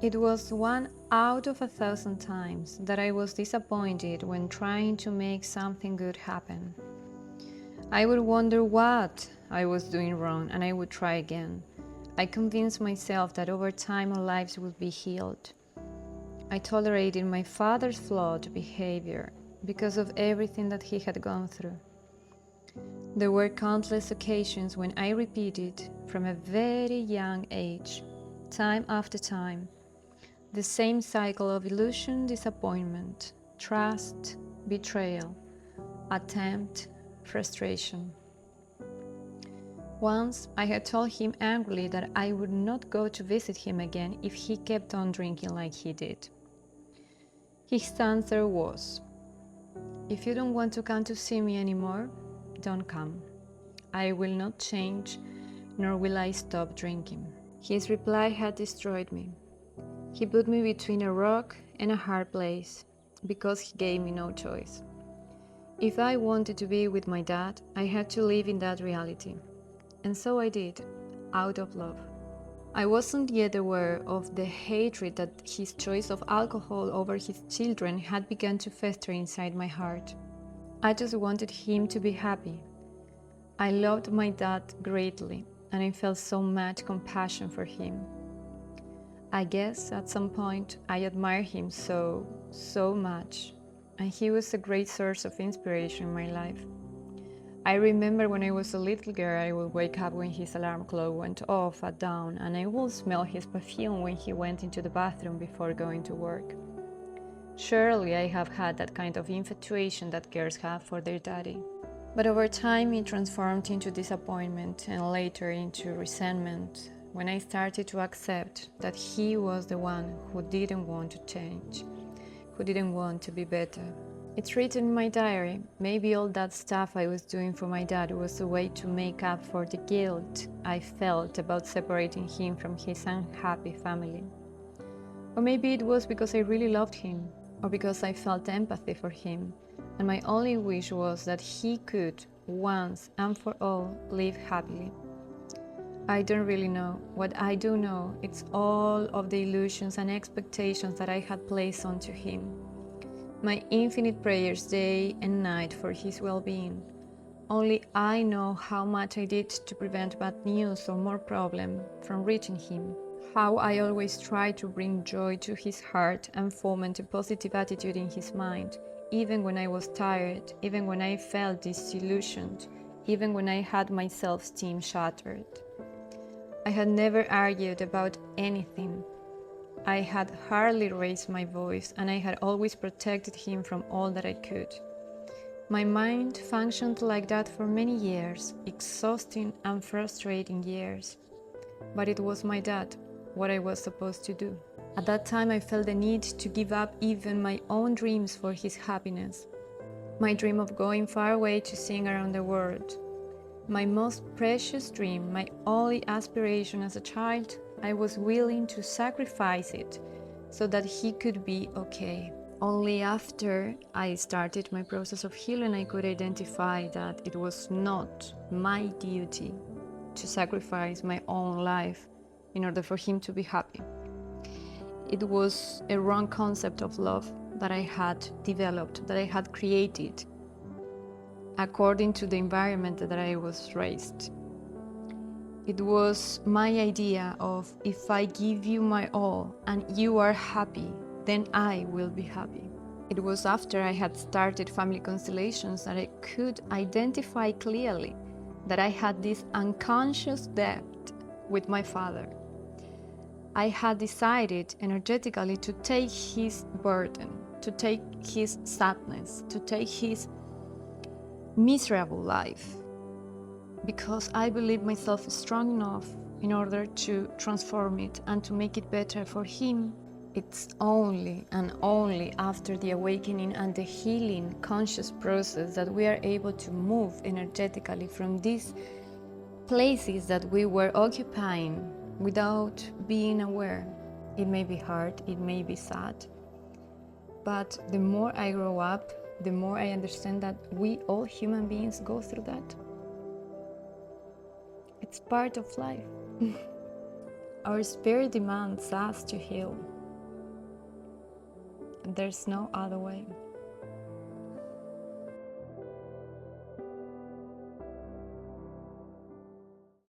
It was 1 out of 1,000 times that I was disappointed when trying to make something good happen. I would wonder what I was doing wrong and I would try again. I convinced myself that over time our lives would be healed. I tolerated my father's flawed behavior because of everything that he had gone through. There were countless occasions when I repeated from a very young age, time after time, the same cycle of illusion, disappointment, trust, betrayal, attempt, frustration. Once I had told him angrily that I would not go to visit him again if he kept on drinking like he did. His answer was, "If you don't want to come to see me anymore, don't come. I will not change, nor will I stop drinking." His reply had destroyed me. He put me between a rock and a hard place because he gave me no choice. If I wanted to be with my dad, I had to live in that reality. And so I did, out of love. I wasn't yet aware of the hatred that his choice of alcohol over his children had begun to fester inside my heart. I just wanted him to be happy. I loved my dad greatly, and I felt so much compassion for him. I guess at some point I admired him so much, and he was a great source of inspiration in my life. I remember when I was a little girl, I would wake up when his alarm clock went off at dawn, and I would smell his perfume when he went into the bathroom before going to work. Surely I have had that kind of infatuation that girls have for their daddy. But over time it transformed into disappointment and later into resentment when I started to accept that he was the one who didn't want to change, who didn't want to be better. It's written in my diary. Maybe all that stuff I was doing for my dad was a way to make up for the guilt I felt about separating him from his unhappy family. Or maybe it was because I really loved him, or because I felt empathy for him, and my only wish was that he could, once and for all, live happily. I don't really know. What I do know, it's all of the illusions and expectations that I had placed onto him. My infinite prayers day and night for his well-being. Only I know how much I did to prevent bad news or more problem from reaching him. How I always tried to bring joy to his heart and foment a positive attitude in his mind, even when I was tired, even when I felt disillusioned, even when I had my self-esteem shattered. I had never argued about anything. I had hardly raised my voice, and I had always protected him from all that I could. My mind functioned like that for many years, exhausting and frustrating years. But it was my dad, what I was supposed to do. At that time I felt the need to give up even my own dreams for his happiness. My dream of going far away to sing around the world. My most precious dream, my only aspiration as a child, I was willing to sacrifice it so that he could be okay. Only after I started my process of healing, I could identify that it was not my duty to sacrifice my own life in order for him to be happy. It was a wrong concept of love that I had developed, that I had created according to the environment that I was raised. It was my idea of, if I give you my all and you are happy, then I will be happy. It was after I had started family constellations that I could identify clearly that I had this unconscious debt with my father. I had decided energetically to take his burden, to take his sadness, to take his miserable life, because I believe myself strong enough in order to transform it and to make it better for him. It's only and only after the awakening and the healing conscious process that we are able to move energetically from these places that we were occupying without being aware. It may be hard, it may be sad, but the more I grow up, the more I understand that we all human beings go through that. It's part of life. Our spirit demands us to heal. there's no other way.